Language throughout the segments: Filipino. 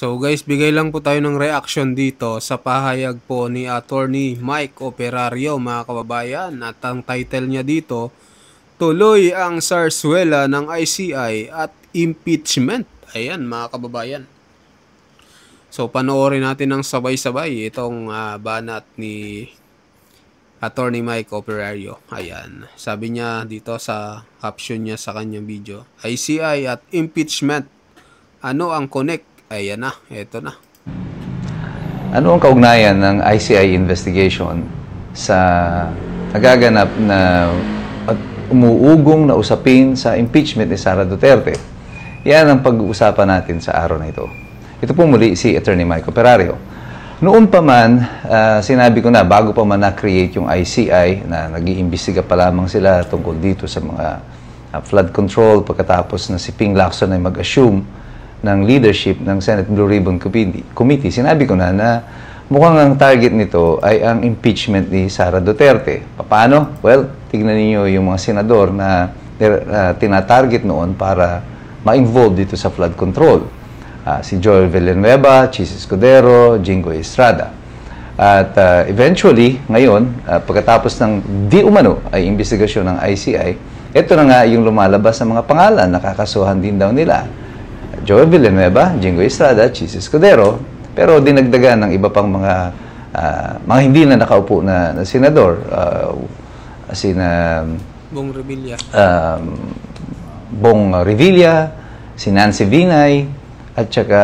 So guys, bigay lang po tayo ng reaction dito sa pahayag po ni Attorney Mike Operario, mga kababayan. At ang title niya dito, tuloy ang sarswela ng ICI at impeachment. Ayan mga kababayan. So panoorin natin ng sabay-sabay itong banat ni Attorney Mike Operario. Ayan. Sabi niya dito sa caption niya sa kanyang video, ICI at impeachment. Ano ang connect? Ayan na. Ito na. Ano ang kaugnayan ng ICI investigation sa nagaganap na at umuugong na usapin sa impeachment ni Sara Duterte? Yan ang pag-uusapan natin sa araw na ito. Ito po muli si Attorney Mike Operario. Noon pa man, sinabi ko na, bago pa man na-create yung ICI, na nag-iimbestiga pa lamang sila tungkol dito sa mga flood control, pagkatapos na si Ping Lacson ay mag-assume ng leadership ng Senate Blue Ribbon Committee, sinabi ko na mukhang ang target nito ay ang impeachment ni Sara Duterte. Paano? Well, tignan niyo yung mga senador na tinatarget noon para ma-involve dito sa flood control. Si Joel Villanueva, Chis Escudero, Jingo Estrada. At eventually, ngayon, pagkatapos ng di umano ay investigasyon ng ICI, ito na nga yung lumalabas ng mga pangalan, nakakasuhan din daw nila. Joel Villanueva, Jingo Estrada, Chis Escudero, pero dinagdagan ng iba pang mga hindi na nakaupo na senador, sina Bong Revilla. Bong Revilla, si Nancy Binay, at saka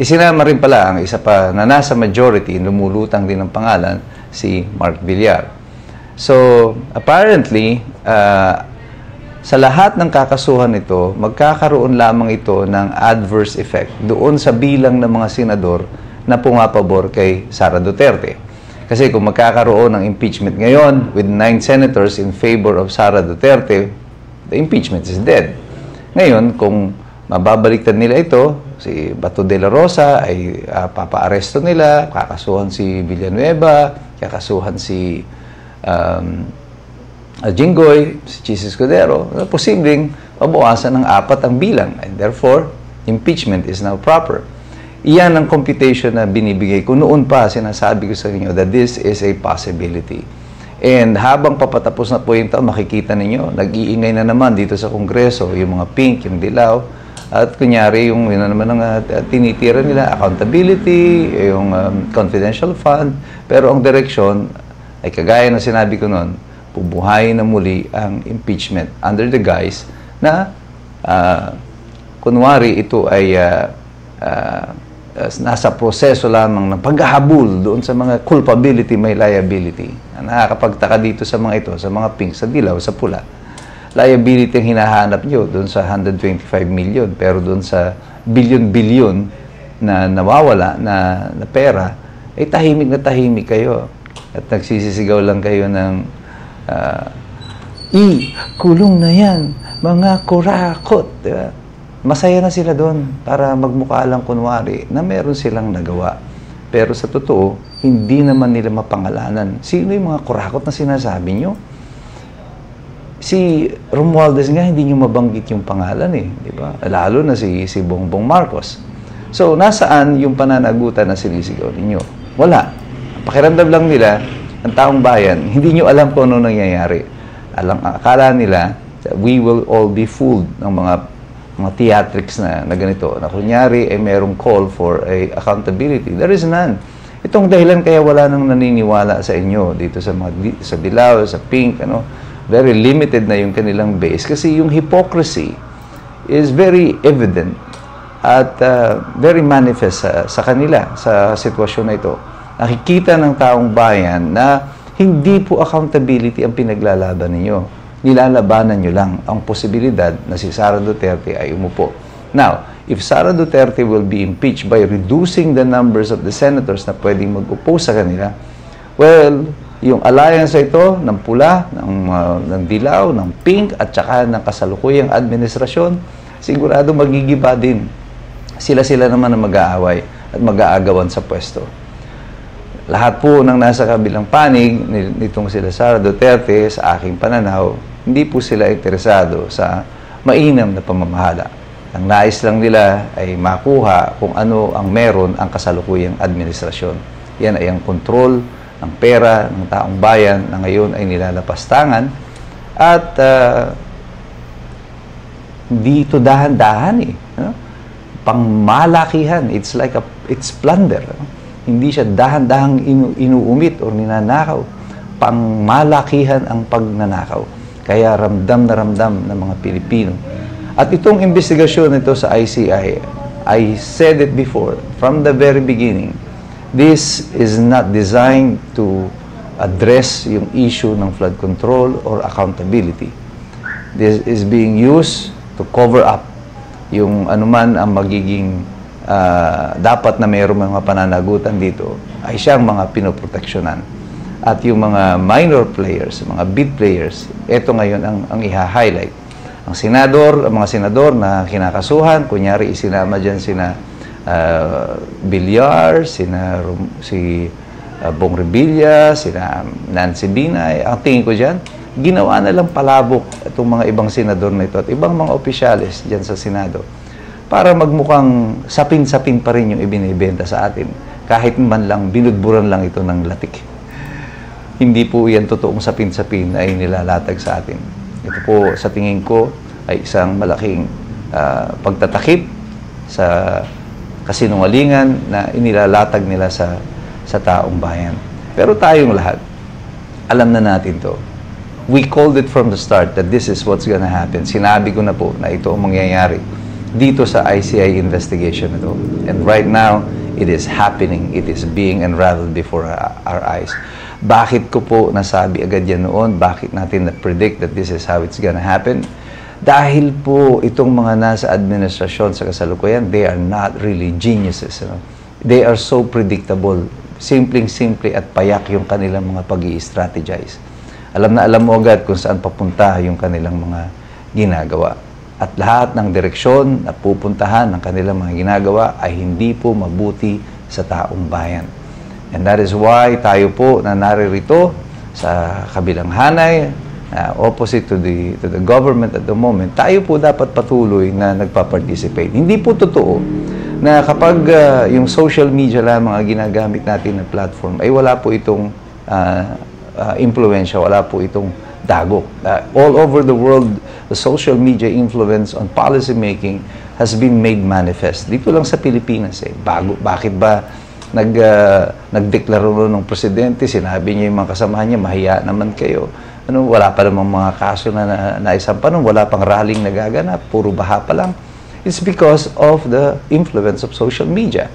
isinama rin pala ang isa pa na nasa majority, lumulutang din ng pangalan, si Mark Villar. So, apparently, sa lahat ng kakasuhan nito, magkakaroon lamang ito ng adverse effect doon sa bilang ng mga senador na pumapabor kay Sara Duterte. Kasi kung magkakaroon ng impeachment ngayon with 9 senators in favor of Sara Duterte, the impeachment is dead. Ngayon, kung mababaliktad nila ito, si Bato de la Rosa ay papaaresto nila, kakasuhan si Villanueva, kakasuhan si Jinggoy, si Chis Escudero, posibleng mabawasan ng 4 ang bilang. And therefore, impeachment is now proper. Iyan ang computation na binibigay ko. Noon pa, sinasabi ko sa inyo that this is a possibility. And habang papatapos na po yung taon, makikita ninyo, nag-iingay na naman dito sa Kongreso, yung mga pink, yung dilaw, at kunyari, yung yun naman ang tinitira nila, accountability, yung confidential fund, pero ang direksyon, ay kagaya na sinabi ko noon, bubuhayin na muli ang impeachment under the guise na kunwari ito ay nasa proseso lamang ng paghahabol doon sa mga culpability, may liability. Nakakapagtaka dito sa mga ito, sa mga pink, sa dilaw, sa pula. Liability ang hinahanap nyo doon sa 125 million, pero doon sa billion-billion na nawawala na pera, ay tahimik na tahimik kayo. At nagsisisigaw lang kayo ng kulong na yan, mga kurakot. Diba? Masaya na sila doon para magmukha lang kunwari na meron silang nagawa. Pero sa totoo, hindi naman nila mapangalanan. Sino yung mga kurakot na sinasabi nyo? Si Romualdez nga, hindi nyo mabanggit yung pangalan eh. Diba? Lalo na si Bongbong Marcos. So, nasaan yung pananagutan na sinisigaw ninyo? Wala. Pakiramdam lang nila, ang taong bayan, hindi nyo alam kung ano nangyayari. Akala nila, we will all be fooled ng mga theatrics na ganito. Na kunyari, ay merong call for a accountability. There is none. Itong dahilan kaya wala nang naniniwala sa inyo dito sa dilaw, sa pink, very limited na yung kanilang base. Kasi yung hypocrisy is very evident at very manifest sa kanila sa sitwasyon na ito. Nakikita ng taong bayan na hindi po accountability ang pinaglalaban ninyo. Nilalabanan nyo lang ang posibilidad na si Sara Duterte ay umupo. Now, if Sara Duterte will be impeached by reducing the numbers of the senators na pwedeng mag-oppose sa kanila, well, yung alliance ito ng pula, ng dilaw, ng pink, at saka ng kasalukuyang administrasyon, sigurado magigiba din. Sila-sila naman ang mag-aaway at mag-aagawan sa pwesto. Lahat po ng nasa kabilang panig nitong sila Sara Duterte, sa aking pananaw, hindi po sila interesado sa mainam na pamamahala. Ang nais lang nila ay makuha kung ano ang meron ang kasalukuyang administrasyon. Yan ay ang kontrol ng pera ng taong bayan na ngayon ay nilalapastangan at hindi ito dahan-dahan eh. No? Pangmalakihan. It's like it's plunder. No? Hindi siya dahan-dahang inuumit o ninanakaw. Pangmalakihan ang pagnanakaw. Kaya ramdam na ramdam ng mga Pilipino. At itong investigasyon nito sa ICI, I said it before, from the very beginning, this is not designed to address yung issue ng flood control or accountability. This is being used to cover up yung anuman ang magiging dapat na mayroong mga pananagutan dito ay siyang mga pinoproteksyonan. At yung mga minor players, mga bid players, ito ngayon ang i-highlight. Ang mga senador na kinakasuhan, kunyari isinama dyan sina Villar, si Bong Revilla, sina Nancy Binay, ang tingin ko dyan, ginawa na lang palabok itong mga ibang senador na ito at ibang mga opisyales dyan sa Senado para magmukhang sapin-sapin pa rin yung ibinibenta sa atin kahit man lang binudburan lang ito ng latik. Hindi po yan totoong sapin-sapin ay nilalatag sa atin. Ito po sa tingin ko ay isang malaking pagtatakip sa kasinungalingan na inilalatag nila sa taong bayan. Pero tayong lahat, alam na natin to. We called it from the start that this is what's gonna happen. Sinabi ko na po na ito ang mangyayari dito sa ICI investigation na to. And right now, it is happening. It is being unraveled before our eyes. Bakit ko po nasabi agad yan noon? Bakit natin na-predict that this is how it's gonna happen? Dahil po itong mga nasa administrasyon sa kasalukuyan, they are not really geniuses. You know? They are so predictable. Simpleng-simple at payak yung kanilang mga pag-i-strategize. Alam na alam mo agad kung saan papunta yung kanilang mga ginagawa. At lahat ng direksyon na pupuntahan ng kanilang mga ginagawa ay hindi po mabuti sa taong bayan. And that is why tayo po na naririto sa kabilang hanay, opposite to the government at the moment, tayo po dapat patuloy na nagpa-participate. Hindi po totoo na kapag yung social media lamang ang ginagamit natin na platform, ay wala po itong impluensya, wala po itong dagok. All over the world, the social media influence on policy making has been made manifest. Dito lang sa Pilipinas bakit ba nagdeklaro ng presidente, sinabi niya yung mga kasamahan niya, mahiya naman kayo. Wala pa namang mga kaso na naisampa nun, wala pang rallying nagaganap, puro baha pa lang. It's because of the influence of social media.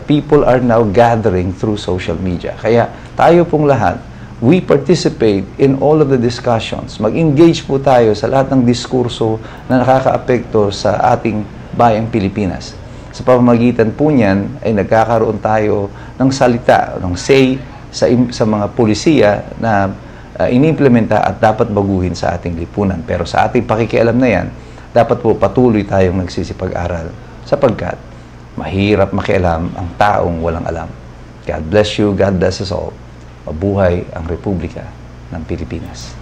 People are now gathering through social media. Kaya tayo pong lahat, we participate in all of the discussions. Mag-engage po tayo sa lahat ng diskurso na nakakaapekto sa ating bayang Pilipinas. Sa pamamagitan po niyan ay nagkakaroon tayo ng salita, ng say sa mga pulisiya na inimplementa at dapat baguhin sa ating lipunan. Pero sa ating pakikialam na yan, dapat po patuloy tayong nagsisipag-aral sapagkat mahirap makialam ang taong walang alam. God bless you, God bless us all. Mabuhay ang Republika ng Pilipinas.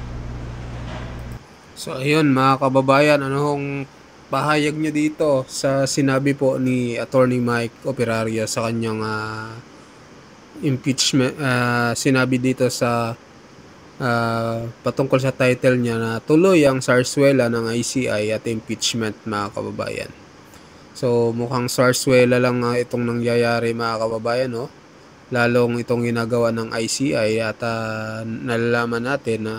So ayun mga kababayan, anong pahayag niyo dito sa sinabi po ni Attorney Mike Operario sa kanyang impeachment, sinabi dito sa patungkol sa title niya na tuloy ang sarswela ng ICI at impeachment mga kababayan. So mukhang sarswela lang itong nangyayari mga kababayan, no? Lalong itong ginagawa ng ICI at nalalaman natin na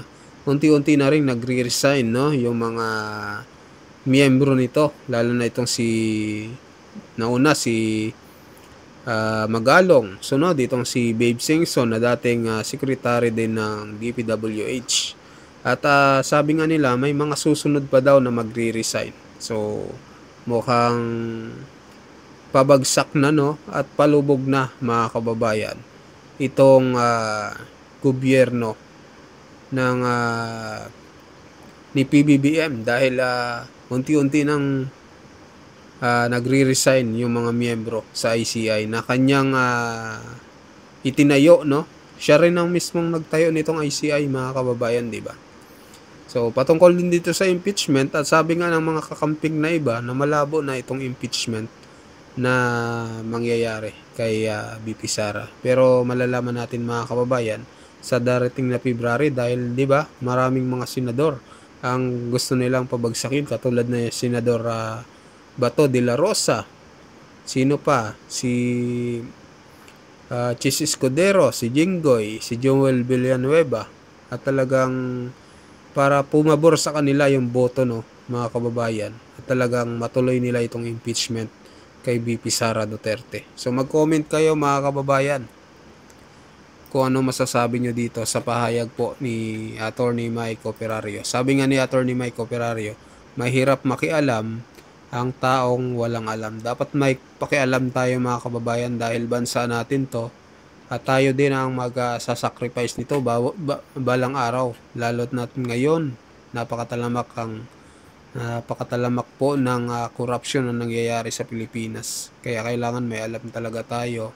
unti-unti na rin nagre-resign, no? Yung mga miyembro nito, lalo na itong si Magalong, sunod itong si Babe Singson na dating secretary din ng DPWH. At sabi nga nila may mga susunod pa daw na magre-resign. So mukhang pabagsak na, no, at palubog na mga kababayan itong gobyerno ng ni PBBM dahil unti-unti nang nagre-resign yung mga miyembro sa ICI na kanyang itinayo, no? Siya rin ang mismong nagtayo nitong ICI mga kababayan, di ba? So, patungkol din dito sa impeachment at sabi nga ng mga kakamping na iba na malabo na itong impeachment na mangyayari kay BP Sara. Pero malalaman natin mga kababayan sa darating na February dahil 'di ba maraming mga senador ang gusto nilang pabagsakin katulad na Senador Bato de la Rosa. Sino pa? Si Chis Escudero, si Jinggoy, si Joel Villanueva at talagang para pumabor sa kanila yung boto no mga kababayan at talagang matuloy nila itong impeachment kay BP Sara Duterte. So mag-comment kayo mga kababayan kung ano masasabi nyo dito sa pahayag po ni Attorney Mike Operario. Sabi nga ni Attorney Mike Operario, mahirap makialam ang taong walang alam. Dapat may pakialam tayo mga kababayan dahil bansa natin to at tayo din ang mag-sacrifice nito balang araw. Lalo't natin ngayon, napakatalamak po ng korupsyon na nangyayari sa Pilipinas. Kaya kailangan may alam talaga tayo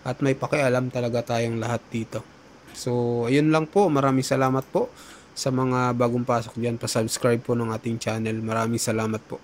at may pakialam talaga tayong lahat dito. So, ayun lang po. Maraming salamat po sa mga bagong pasok dyan. Pa-subscribe po ng ating channel. Maraming salamat po.